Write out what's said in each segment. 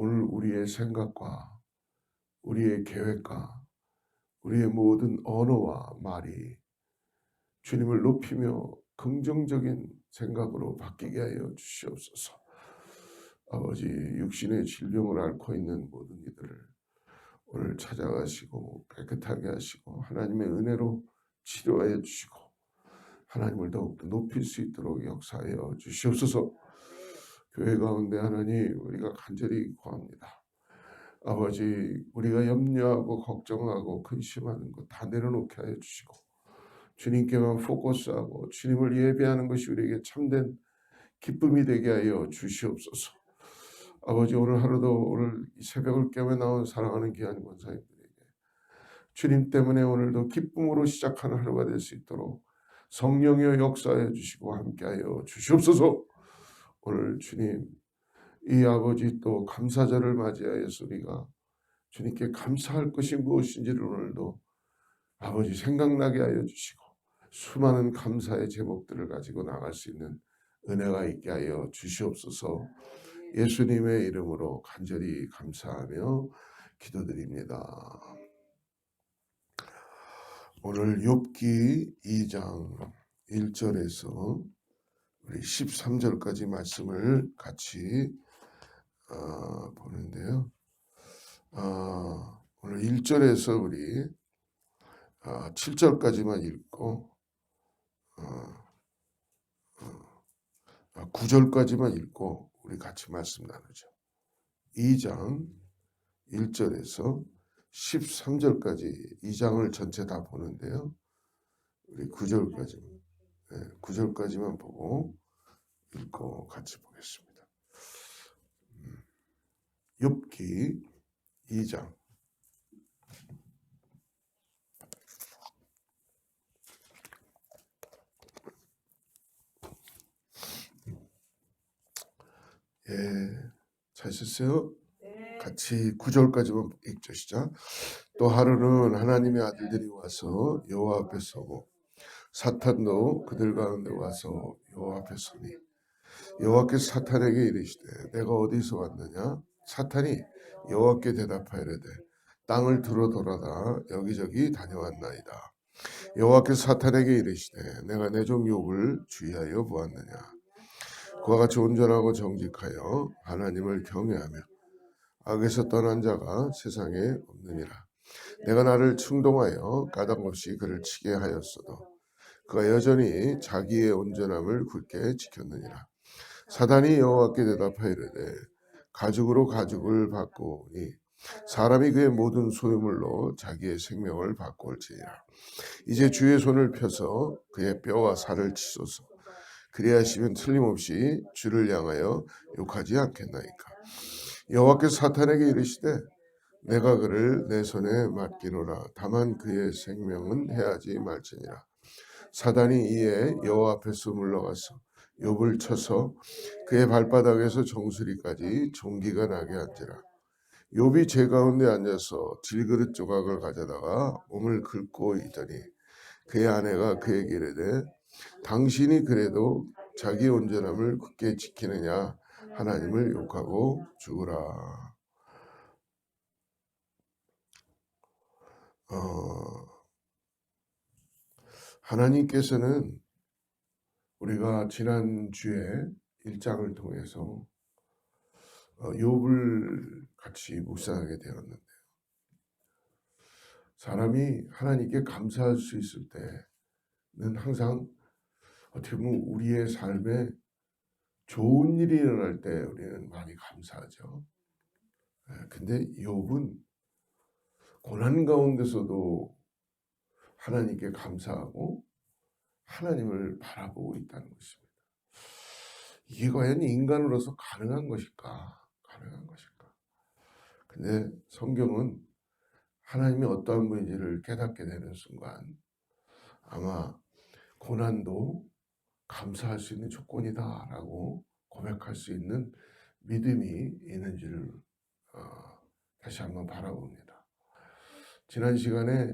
오늘 우리의 생각과 우리의 계획과 우리의 모든 언어와 말이 주님을 높이며 긍정적인 생각으로 바뀌게 하여 주시옵소서. 아버지, 육신의 질병을 앓고 있는 모든 이들을 오늘 찾아가시고 깨끗하게 하시고 하나님의 은혜로 치료하여 주시고 하나님을 더욱 높일 수 있도록 역사하여 주시옵소서. 교회 가운데 하나님, 우리가 간절히 구합니다. 아버지, 우리가 염려하고 걱정하고 근심하는 것 다 내려놓게 하여 주시고 주님께만 포커스하고 주님을 예배하는 것이 우리에게 참된 기쁨이 되게 하여 주시옵소서. 아버지, 오늘 하루도 오늘 이 새벽을 깨며 나온 사랑하는 귀한 권사님들에게 주님 때문에 오늘도 기쁨으로 시작하는 하루가 될 수 있도록 성령의 역사해 주시고 함께하여 주시옵소서. 오늘 주님, 이 아버지 또 감사절을 맞이하여서 우리가 주님께 감사할 것이 무엇인지를 오늘도 아버지 생각나게 하여 주시고 수많은 감사의 제목들을 가지고 나갈 수 있는 은혜가 있게 하여 주시옵소서. 예수님의 이름으로 간절히 감사하며 기도드립니다. 오늘 욥기 2장 1절에서 우리 13절까지 말씀을 같이 보는데요. 오늘 1절에서 우리 7절까지만 읽고 9절까지만 읽고 우리 같이 말씀 나누죠. 2장 1절에서 13절까지 2장을 전체 다 보는데요. 우리 9절까지만 보고 읽고 같이 보겠습니다. 욥기 2장. 찾으셨어요? 같이 9절까지만 읽죠. 시작. 또 하루는 하나님의 아들들이 와서 여호와 앞에 서고 사탄도 그들 가운데 와서 여호와 앞에 서니 여호와께서 사탄에게 이르시되 내가 어디서 왔느냐? 사탄이 여호와께 대답하여 이르되 땅을 두루 돌아다 여기저기 다녀왔나이다. 여호와께서 사탄에게 이르시되 내가 내 종 욥을 주의하여 보았느냐? 그와 같이 온전하고 정직하여 하나님을 경외하며 악에서 떠난 자가 세상에 없느니라. 내가 나를 충동하여 까닭없이 그를 치게 하였어도 그가 여전히 자기의 온전함을 굳게 지켰느니라. 사단이 여호와께 대답하여 이르되 가죽으로 가죽을 바꾸니 사람이 그의 모든 소유물로 자기의 생명을 바꾸올지니라. 이제 주의 손을 펴서 그의 뼈와 살을 치소서. 그리하시면 틀림없이 주를 향하여 욕하지 않겠나이까. 여호와께서 사탄에게 이르시되 내가 그를 내 손에 맡기노라. 다만 그의 생명은 해하지 말지니라. 사단이 이에 여호와 앞에서 물러가서 욥을 쳐서 그의 발바닥에서 정수리까지 종기가 나게 한지라. 욥이 제 가운데 앉아서 질그릇 조각을 가져다가 몸을 긁고 있더니 그의 아내가 그에게 이르되 당신이 그래도 자기 온전함을 굳게 지키느냐? 하나님을 욕하고 죽으라. 하나님께서는 우리가 지난주에 1장을 통해서 욥을 같이 묵상하게 되었는데요. 사람이 하나님께 감사할 수 있을 때는 항상 어떻게 보면 우리의 삶에 좋은 일이 일어날 때 우리는 많이 감사하죠. 근데 욥은 고난 가운데서도 하나님께 감사하고 하나님을 바라보고 있다는 것입니다. 이게 과연 인간으로서 가능한 것일까? 가능한 것일까? 근데 성경은 하나님이 어떠한 분인지를 깨닫게 되는 순간 아마 고난도 감사할 수 있는 조건이다라고 고백할 수 있는 믿음이 있는 줄 다시 한번 바라봅니다. 지난 시간에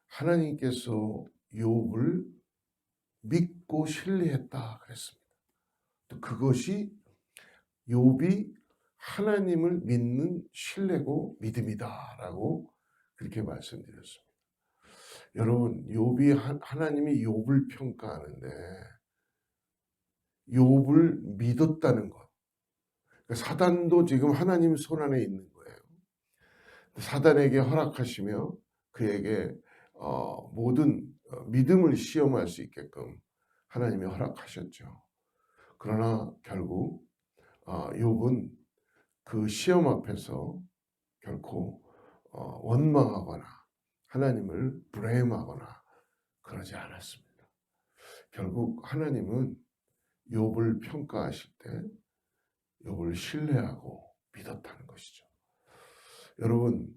하나님께서 욥을 믿고 신뢰했다 그랬습니다. 또 그것이 욥이 하나님을 믿는 신뢰고 믿음이다라고 그렇게 말씀드렸습니다. 여러분, 욥이 하나님이 욥을 평가하는데 욥을 믿었다는 것. 사단도 지금 하나님 손 안에 있는 거예요. 사단에게 허락하시며 그에게 모든 믿음을 시험할 수 있게끔 하나님이 허락하셨죠. 그러나 결국 욥은 그 시험 앞에서 결코 원망하거나 하나님을 브레임하거나 그러지 않았습니다. 결국 하나님은 욥을 평가하실 때 욥을 신뢰하고 믿었다는 것이죠. 여러분,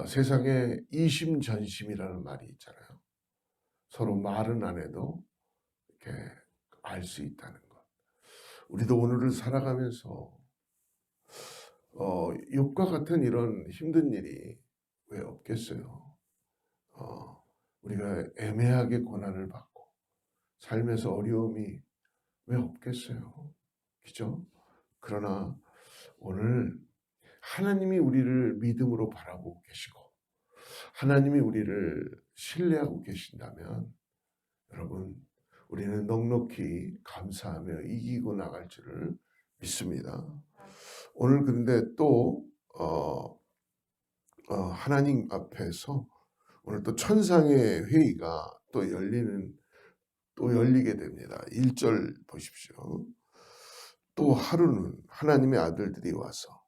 세상에 이심전심이라는 말이 있잖아요. 서로 말은 안 해도 이렇게 알 수 있다는 것. 우리도 오늘을 살아가면서 욥과 같은 이런 힘든 일이 왜 없겠어요? 우리가 애매하게 고난을 받고 삶에서 어려움이 왜 없겠어요? 그죠? 그러나 오늘 하나님이 우리를 믿음으로 바라보고 계시고 하나님이 우리를 신뢰하고 계신다면 여러분, 우리는 넉넉히 감사하며 이기고 나갈 줄을 믿습니다. 오늘 그런데 또 하나님 앞에서 오늘 또 천상의 회의가 또 열리게 됩니다. 1절 보십시오. 또 하루는 하나님의 아들들이 와서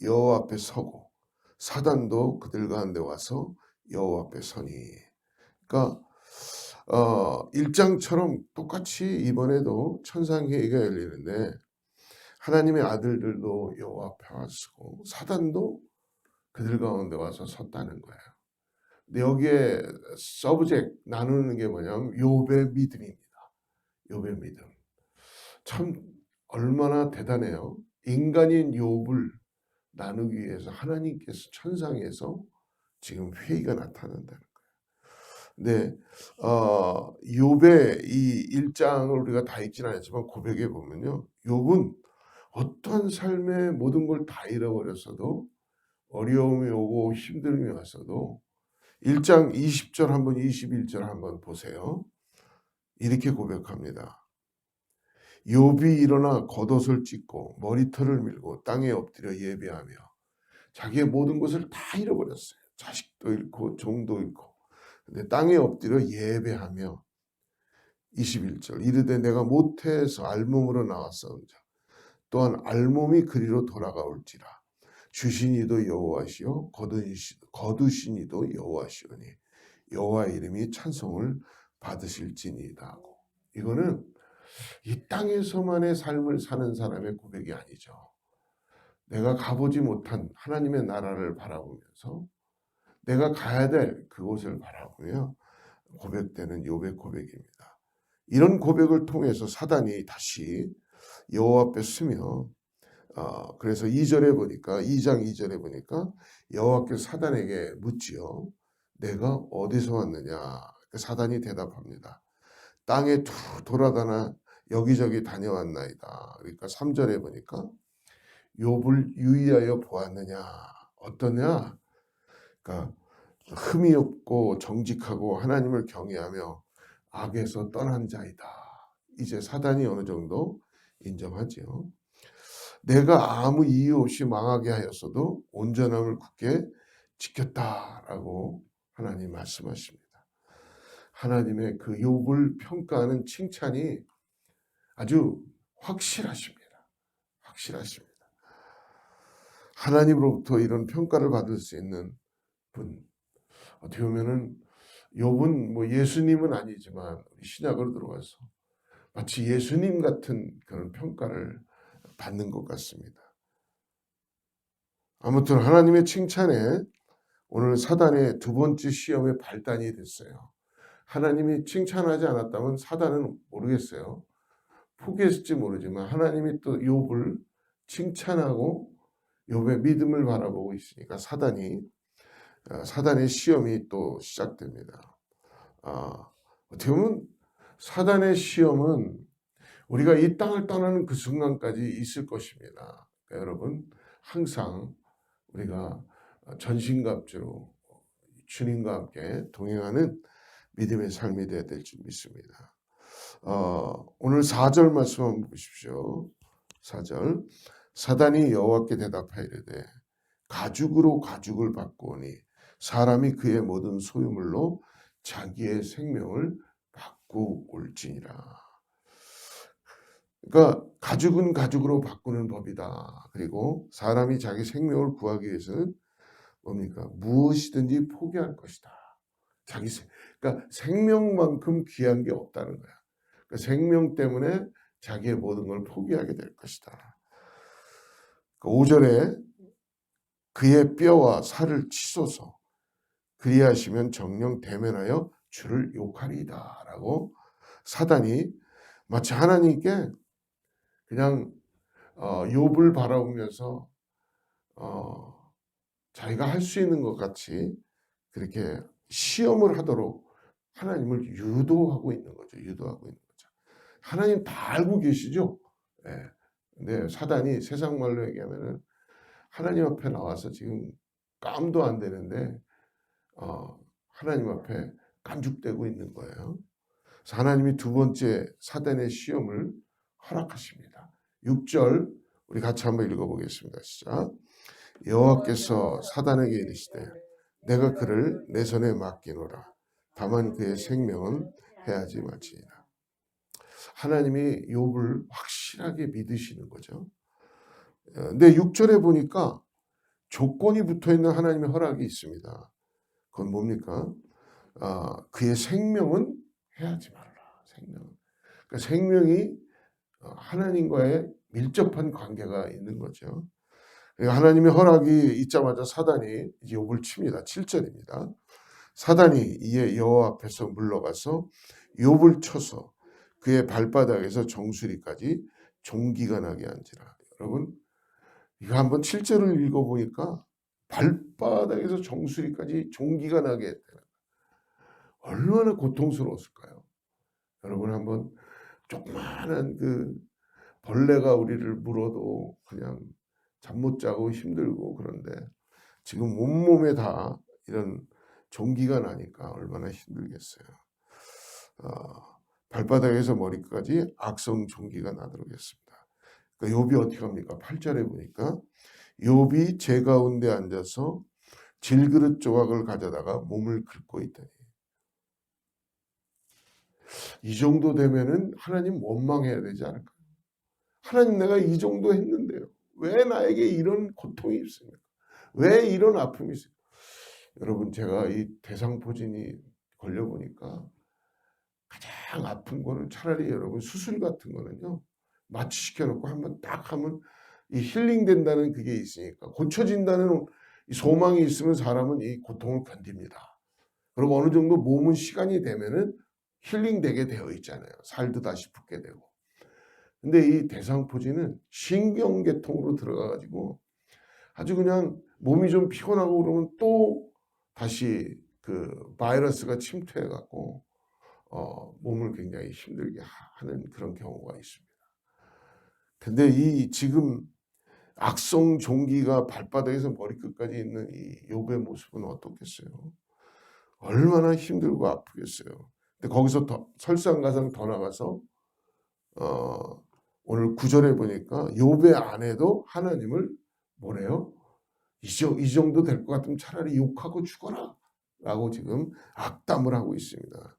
여호와 앞에 서고 사단도 그들 가운데 와서 여호와 앞에 서니. 그러니까 1장처럼 똑같이 이번에도 천상회의가 열리는데 하나님의 아들들도 여호와 앞에 와서 사단도 그들 가운데 와서 섰다는 거예요. 근데 여기에 서브젝트 나누는 게 뭐냐면 욥의 믿음입니다. 욥의 믿음. 참 얼마나 대단해요. 인간인 욥을 나누기 위해서 하나님께서 천상에서 지금 회의가 나타난다는 거예요. 근데 욥의 이 1장을 우리가 다 읽지는 않았지만 고백해 보면요. 욥은 어떠한 삶의 모든 걸 다 잃어버렸어도 어려움이 오고 힘듦이 왔어도 1장 20절 한번 21절 한번 보세요. 이렇게 고백합니다. 욥이 일어나 겉옷을 찢고 머리털을 밀고 땅에 엎드려 예배하며 자기의 모든 것을 다 잃어버렸어요. 자식도 잃고 종도 잃고. 근데 땅에 엎드려 예배하며 21절 이르되 내가 모태에서 알몸으로 나왔사온자 또한 알몸이 그리로 돌아가올지라 주신 이도 여호와시요 거두신 이도 여호와시오니 여호와의 이름이 찬송을 받으실지니이다 하고. 이거는 이 땅에서만의 삶을 사는 사람의 고백이 아니죠. 내가 가보지 못한 하나님의 나라를 바라보면서 내가 가야 될 그곳을 바라보며 고백되는 욥의 고백입니다. 이런 고백을 통해서 사단이 다시 여호와 앞에 서며 그래서 2장 2절에 보니까 여호와께서 사단에게 묻지요. 내가 어디서 왔느냐? 사단이 대답합니다. 땅에 돌아다나 여기저기 다녀왔나이다. 그러니까 3절에 보니까 욥을 유의하여 보았느냐? 어떠냐? 그러니까 흠이 없고 정직하고 하나님을 경외하며 악에서 떠난 자이다. 이제 사단이 어느 정도 인정하지요. 내가 아무 이유 없이 망하게 하였어도 온전함을 굳게 지켰다라고 하나님 말씀하십니다. 하나님의 그 욥을 평가하는 칭찬이 아주 확실하십니다. 확실하십니다. 하나님으로부터 이런 평가를 받을 수 있는 분. 어떻게 보면은 욥은 뭐 예수님은 아니지만 신약으로 들어와서 마치 예수님 같은 그런 평가를 받는 것 같습니다. 아무튼 하나님의 칭찬에 오늘 사단의 두 번째 시험의 발단이 됐어요. 하나님이 칭찬하지 않았다면 사단은 모르겠어요. 포기했을지 모르지만 하나님이 또 욥을 칭찬하고 욥의 믿음을 바라보고 있으니까 사단의 시험이 또 시작됩니다. 어떻게 보면 사단의 시험은 우리가 이 땅을 떠나는 그 순간까지 있을 것입니다. 그러니까 여러분 항상 우리가 전신갑주로 주님과 함께 동행하는 믿음의 삶이 되어야 될 줄 믿습니다. 오늘 4절 말씀 한번 보십시오. 4절 사단이 여호와께 대답하여 이르되 가죽으로 가죽을 바꾸오니 사람이 그의 모든 소유물로 자기의 생명을 바꾸올지니라. 그러니까 가죽은 가죽으로 바꾸는 법이다. 그리고 사람이 자기 생명을 구하기 위해서는 뭡니까? 무엇이든지 포기할 것이다. 그러니까 생명만큼 귀한 게 없다는 거야. 그러니까 생명 때문에 자기의 모든 걸 포기하게 될 것이다. 5절에 그의 뼈와 살을 치소서 그리하시면 정령 대면하여 주를 욕하리이다 라고 사단이 마치 하나님께 그냥 욥을 바라보면서 자기가 할 수 있는 것 같이 그렇게 시험을 하도록 하나님을 유도하고 있는 거죠. 하나님 다 알고 계시죠. 예. 근데 사단이 세상 말로 얘기하면은 하나님 앞에 나와서 지금 깜도 안 되는데 하나님 앞에 깐죽대고 있는 거예요. 그래서 하나님이 두 번째 사단의 시험을 허락하십니다. 6절 우리 같이 한번 읽어보겠습니다. 시작. 여호와께서 사단에게 이르시되 내가 그를 내 손에 맡기노라. 다만 그의 생명은 해하지 말지니라. 하나님이 욥을 확실하게 믿으시는 거죠. 근데 6절에 보니까 조건이 붙어있는 하나님의 허락이 있습니다. 그건 뭡니까? 그의 생명은 해하지 말라. 그러니까 생명이 하나님과의 밀접한 관계가 있는 거죠. 하나님의 허락이 있자마자 사단이 이제 욥을 칩니다. 7절입니다. 사단이 이에 여호와 앞에서 물러가서 욥을 쳐서 그의 발바닥에서 정수리까지 종기가 나게 한지라. 여러분 이거 한번 7절을 읽어보니까 발바닥에서 정수리까지 종기가 나게 했다는 얼마나 고통스러웠을까요? 여러분 한번 조그마한 그 벌레가 우리를 물어도 그냥 잠 못 자고 힘들고 그런데 지금 온몸에 다 이런 종기가 나니까 얼마나 힘들겠어요. 발바닥에서 머리까지 악성 종기가 나도록 했습니다. 그러니까 욥이 어떻게 합니까? 8절에 보니까 욥이 제 가운데 앉아서 질그릇 조각을 가져다가 몸을 긁고 있더니 이 정도 되면은 하나님 원망해야 되지 않을까요? 하나님 내가 이 정도 했는데요. 왜 나에게 이런 고통이 있습니까? 왜 이런 아픔이 있습니까? 여러분 제가 이 대상포진이 걸려보니까 가장 아픈 거는 차라리 여러분 수술 같은 거는요. 마취시켜놓고 한번 딱 하면 이 힐링된다는 그게 있으니까 고쳐진다는 이 소망이 있으면 사람은 이 고통을 견딥니다. 그리고 어느 정도 몸은 시간이 되면은 힐링되게 되어 있잖아요. 살도 다시 붙게 되고. 근데 이 대상포진은 신경계통으로 들어가가지고 아주 그냥 몸이 좀 피곤하고 그러면 또 다시 그 바이러스가 침투해갖고 몸을 굉장히 힘들게 하는 그런 경우가 있습니다. 근데 이 지금 악성 종기가 발바닥에서 머리끝까지 있는 이 욥의 모습은 어떻겠어요? 얼마나 힘들고 아프겠어요. 근데 거기서 더 설상가상 더 나가서 오늘 9절에 보니까 욥의 아내도 하나님을 뭐래요? 이 정도 될 것 같으면 차라리 욕하고 죽어라 라고 지금 악담을 하고 있습니다.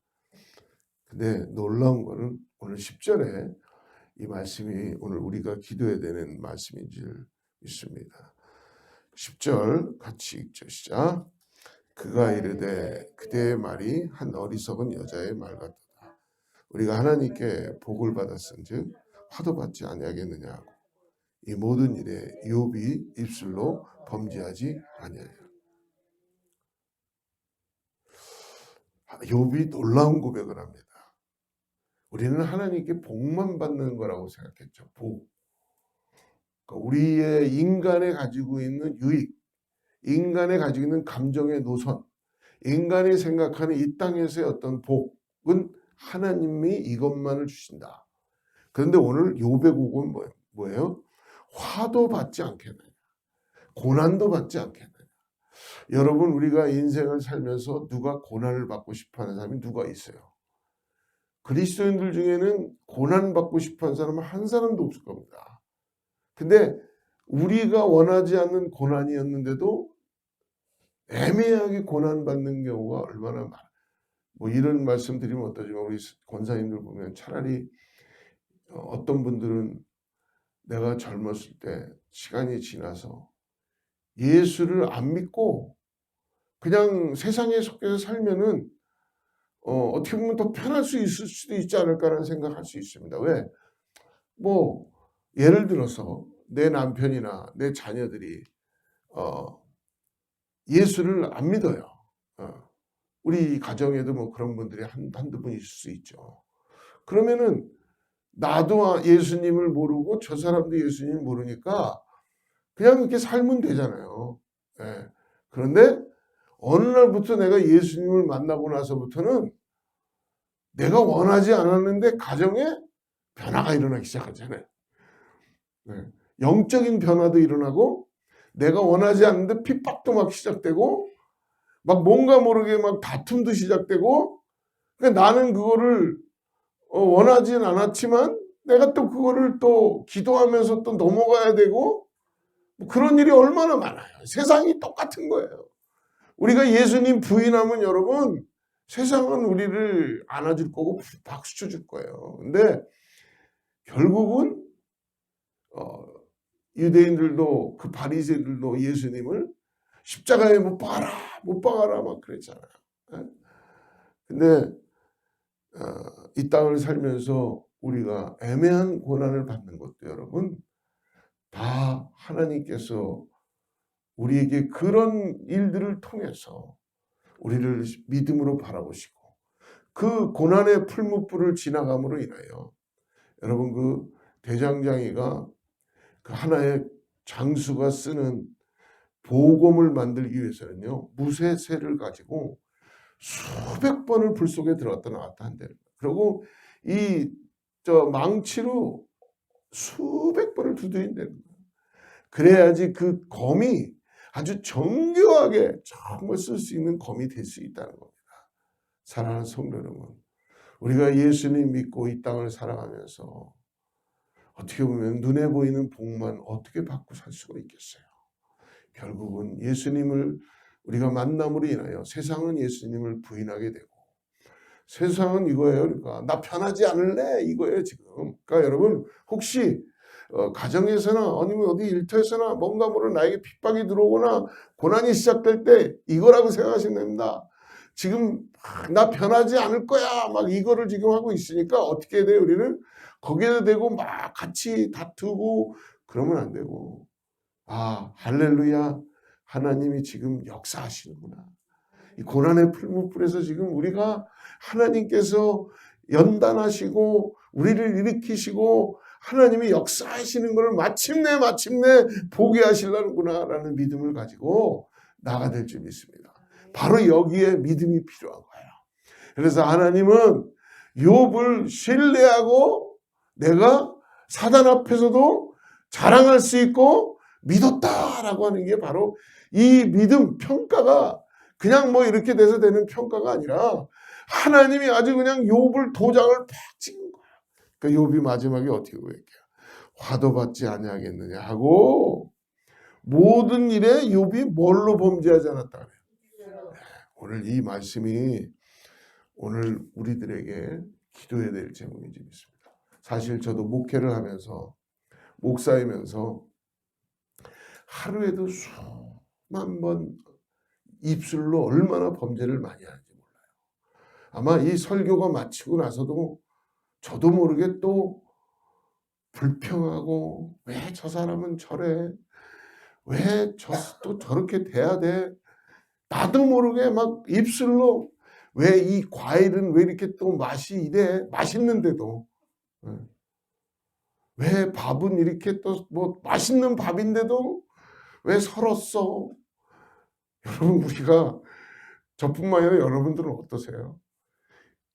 근데 놀라운 거는 오늘 10절에 이 말씀이 오늘 우리가 기도해야 되는 말씀인 줄 믿습니다. 10절 같이 읽죠. 시작. 그가 이르되 그대의 말이 한 어리석은 여자의 말 같다. 우리가 하나님께 복을 받았은즉 화도 받지 아니하겠느냐 하고 이 모든 일에 욥이 입술로 범죄하지 아니하여. 욥이 놀라운 고백을 합니다. 우리는 하나님께 복만 받는 거라고 생각했죠. 복. 그러니까 우리의 인간에 가지고 있는 유익, 인간에 가지고 있는 감정의 노선, 인간이 생각하는 이 땅에서의 어떤 복은 하나님이 이것만을 주신다. 그런데 오늘 욥의 복은 뭐예요? 화도 받지 않겠느냐? 고난도 받지 않겠느냐? 여러분, 우리가 인생을 살면서 누가 고난을 받고 싶어하는 사람이 누가 있어요? 그리스도인들 중에는 고난받고 싶어하는 사람은 한 사람도 없을 겁니다. 근데 우리가 원하지 않는 고난이었는데도 애매하게 고난받는 경우가 얼마나 많아요. 뭐 이런 말씀 드리면 어떠지만 우리 권사님들 보면 차라리 어떤 분들은 내가 젊었을 때 시간이 지나서 예수를 안 믿고 그냥 세상에 속해서 살면은 어떻게 보면 더 편할 수 있을 수도 있지 않을까라는 생각할 수 있습니다. 왜? 뭐 예를 들어서 내 남편이나 내 자녀들이 예수를 안 믿어요. 우리 가정에도 뭐 그런 분들이 한두 분 있을 수 있죠. 그러면은 나도 예수님을 모르고 저 사람도 예수님을 모르니까 그냥 이렇게 살면 되잖아요. 예. 그런데 어느 날부터 내가 예수님을 만나고 나서부터는 내가 원하지 않았는데 가정에 변화가 일어나기 시작하잖아요. 네. 영적인 변화도 일어나고 내가 원하지 않는데 핍박도 막 시작되고 막 뭔가 모르게 막 다툼도 시작되고 그러니까 나는 그거를 원하진 않았지만 내가 또 그거를 또 기도하면서 또 넘어가야 되고 뭐 그런 일이 얼마나 많아요. 세상이 똑같은 거예요. 우리가 예수님 부인하면 여러분 세상은 우리를 안아줄 거고 박수 쳐줄 거예요. 근데 결국은 유대인들도 그 바리새인들도 예수님을 십자가에 못 박아라 못 박아라 막 그랬잖아요. 근데 이 땅을 살면서 우리가 애매한 고난을 받는 것도 여러분 다 하나님께서 우리에게 그런 일들을 통해서 우리를 믿음으로 바라보시고 그 고난의 풀무불을 지나감으로 인하여 여러분 그 대장장이가 그 하나의 장수가 쓰는 보검을 만들기 위해서는요 무쇠쇠를 가지고 수백 번을 불 속에 들어갔다 나왔다 한대요. 그리고 이 망치로 수백 번을 두드린다는 거예요. 그래야지 그 검이 아주 정교하게 정말 쓸 수 있는 검이 될 수 있다는 겁니다. 사랑하는 성도 여러분, 우리가 예수님 믿고 이 땅을 살아가면서 어떻게 보면 눈에 보이는 복만 어떻게 받고 살 수가 있겠어요. 결국은 예수님을 우리가 만남으로 인하여 세상은 예수님을 부인하게 되고 세상은 이거예요. 그러니까 나 편하지 않을래 이거예요 지금. 그러니까 여러분 혹시 가정에서나 아니면 어디 일터에서나 뭔가 모르는 나에게 핍박이 들어오거나 고난이 시작될 때 이거라고 생각하시면 됩니다. 지금 나 변하지 않을 거야 막 이거를 지금 하고 있으니까 어떻게 해야 돼요? 우리는 거기에 대고 막 같이 다투고 그러면 안 되고 할렐루야 하나님이 지금 역사하시는구나. 이 고난의 풀무불에서 지금 우리가 하나님께서 연단하시고 우리를 일으키시고 하나님이 역사하시는 것을 마침내 보게 하시려는구나 라는 믿음을 가지고 나아가 될 줄 믿습니다. 바로 여기에 믿음이 필요한 거예요. 그래서 하나님은 욥을 신뢰하고 내가 사단 앞에서도 자랑할 수 있고 믿었다라고 하는 게 바로 이 믿음 평가가 그냥 뭐 이렇게 돼서 되는 평가가 아니라 하나님이 아주 그냥 욥을 도장을 팍 찍은 거야. 그러니까 욥이 마지막에 어떻게 고백해요? 화도 받지 아니하겠느냐 하고 모든 일에 욥이 뭘로 범죄하지 않았다 그래요. 오늘 이 말씀이 오늘 우리들에게 기도해야 될 제목인지 믿습니다. 사실 저도 목회를 하면서 목사이면서 하루에도 수만 번 입술로 얼마나 범죄를 많이 하는지 몰라요. 아마 이 설교가 마치고 나서도 저도 모르게 또 불평하고 왜 저 사람은 저래? 왜 또 저렇게 돼야 돼? 나도 모르게 막 입술로 왜 이 과일은 왜 이렇게 또 맛이 이래? 맛있는데도 왜 밥은 이렇게 또 뭐 맛있는 밥인데도 왜 설었어? 여러분 우리가 저뿐만 아니라 여러분들은 어떠세요?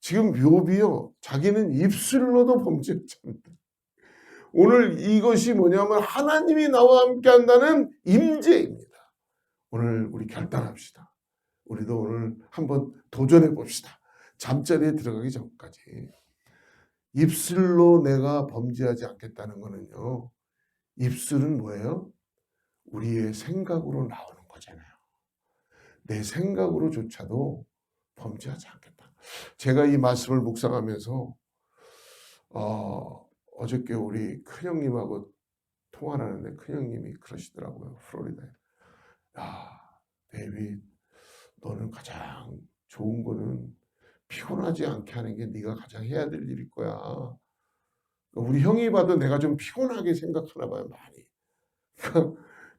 지금 욥이요 자기는 입술로도 범죄했잖아요. 오늘 이것이 뭐냐면 하나님이 나와 함께 한다는 임재입니다. 오늘 우리 결단합시다. 우리도 오늘 한번 도전해 봅시다. 잠자리에 들어가기 전까지. 입술로 내가 범죄하지 않겠다는 거는요. 입술은 뭐예요? 우리의 생각으로 나오는 거잖아요. 내 생각으로조차도 범죄하지 않겠다. 제가 이 말씀을 묵상하면서 어저께 우리 큰형님하고 통화를 하는데 큰형님이 그러시더라고요. 플로리다에. 야, 데이빗, 너는 가장 좋은 거는 피곤하지 않게 하는 게 네가 가장 해야 될 일일 거야. 우리 형이 봐도 내가 좀 피곤하게 생각하나 봐요, 많이.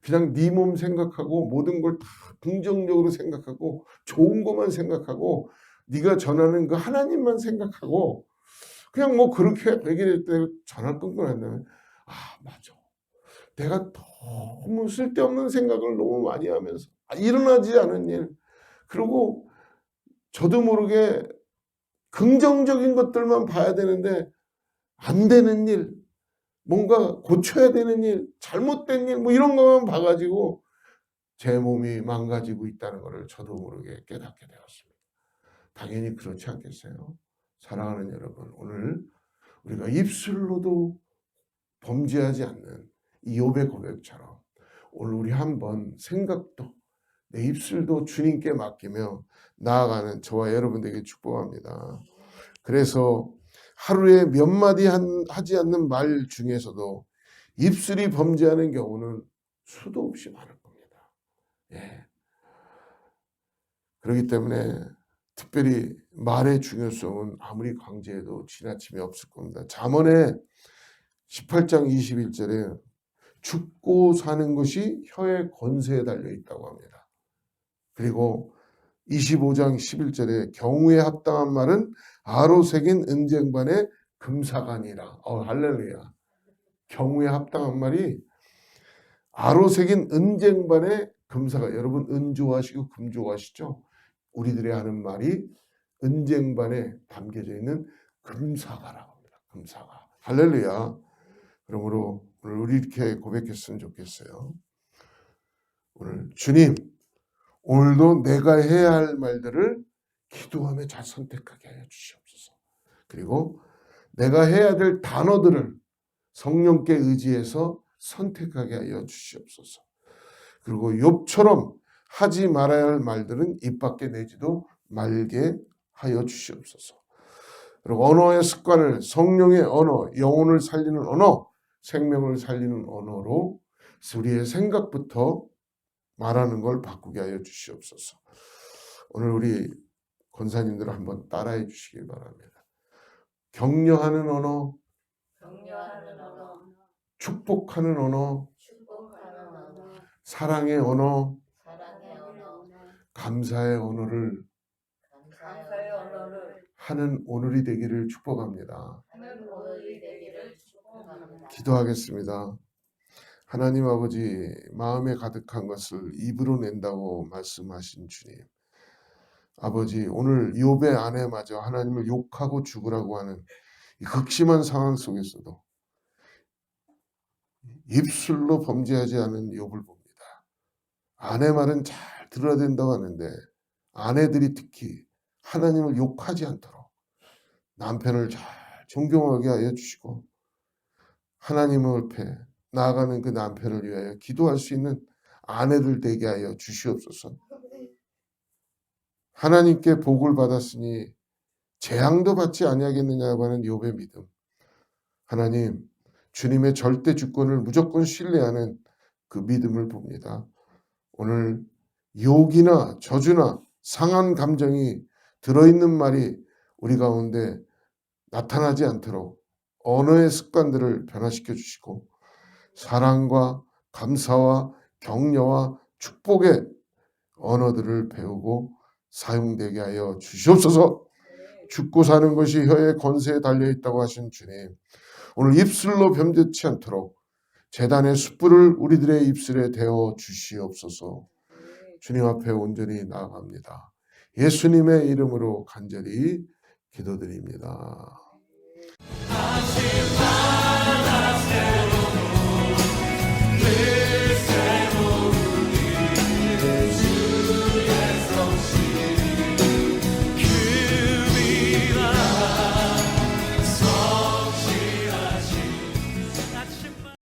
그냥 네 몸 생각하고 모든 걸 다 긍정적으로 생각하고 좋은 것만 생각하고 네가 전하는 그 하나님만 생각하고 그냥 뭐 그렇게 얘기할 때 전화 끊고 난 다음에 맞아. 내가 너무 쓸데없는 생각을 너무 많이 하면서 일어나지 않은 일 그리고 저도 모르게 긍정적인 것들만 봐야 되는데 안 되는 일 뭔가 고쳐야 되는 일 잘못된 일 뭐 이런 것만 봐가지고 제 몸이 망가지고 있다는 것을 저도 모르게 깨닫게 되었습니다. 당연히 그렇지 않겠어요? 사랑하는 여러분, 오늘 우리가 입술로도 범죄하지 않는 이 욥의 고백처럼 오늘 우리 한번 생각도 내 입술도 주님께 맡기며 나아가는 저와 여러분들에게 축복합니다. 그래서 하루에 몇 마디 하지 않는 말 중에서도 입술이 범죄하는 경우는 수도 없이 많을 겁니다. 예. 그렇기 때문에 특별히 말의 중요성은 아무리 강조해도 지나침이 없을 겁니다. 잠언의 18장 21절에 죽고 사는 것이 혀의 권세에 달려 있다고 합니다. 그리고 25장 11절에 경우에 합당한 말은 아로 새긴 은쟁반의 금사간이라. 할렐루야. 경우에 합당한 말이 아로 새긴 은쟁반의 금사간. 여러분 은 좋아하시고 금 좋아하시죠? 우리들이 하는 말이 은쟁반에 담겨져 있는 금사가라고 합니다. 금사가. 할렐루야. 그러므로 오늘 우리 이렇게 고백했으면 좋겠어요. 오늘 주님, 오늘도 내가 해야 할 말들을 기도하며 잘 선택하게 하여 주시옵소서. 그리고 내가 해야 될 단어들을 성령께 의지해서 선택하게 하여 주시옵소서. 그리고 욥처럼 하지 말아야 할 말들은 입 밖에 내지도 말게 하여 주시옵소서. 그리고 언어의 습관을 성령의 언어, 영혼을 살리는 언어, 생명을 살리는 언어로 우리의 생각부터 말하는 걸 바꾸게 하여 주시옵소서. 오늘 우리 권사님들 한번 따라해 주시기 바랍니다. 격려하는 언어, 축복하는 언어, 사랑의 언어, 감사의 언어를 하는 오늘이 되기를 축복합니다. 기도하겠습니다. 하나님 아버지, 마음에 가득한 것을 입으로 낸다고 말씀하신 주님. 아버지, 오늘 욥의 아내마저 하나님을 욕하고 죽으라고 하는 이 극심한 상황 속에서도 입술로 범죄하지 않은 욥을 봅니다. 아내 말은 잘 들어야 된다고 하는데 아내들이 특히 하나님을 욕하지 않도록 남편을 잘 존경하게 하여 주시고 하나님 앞에 나아가는 그 남편을 위하여 기도할 수 있는 아내들 되게 하여 주시옵소서. 하나님께 복을 받았으니 재앙도 받지 아니하겠느냐고 하는 욥의 믿음. 하나님, 주님의 절대 주권을 무조건 신뢰하는 그 믿음을 봅니다. 오늘 욕이나 저주나 상한 감정이 들어있는 말이 우리 가운데 나타나지 않도록 언어의 습관들을 변화시켜 주시고 사랑과 감사와 격려와 축복의 언어들을 배우고 사용되게 하여 주시옵소서. 죽고 사는 것이 혀의 권세에 달려있다고 하신 주님, 오늘 입술로 범죄치 않도록 제단의 숯불을 우리들의 입술에 대어 주시옵소서. 주님 앞에 온전히 나아갑니다. 예수님의 이름으로 간절히 기도드립니다.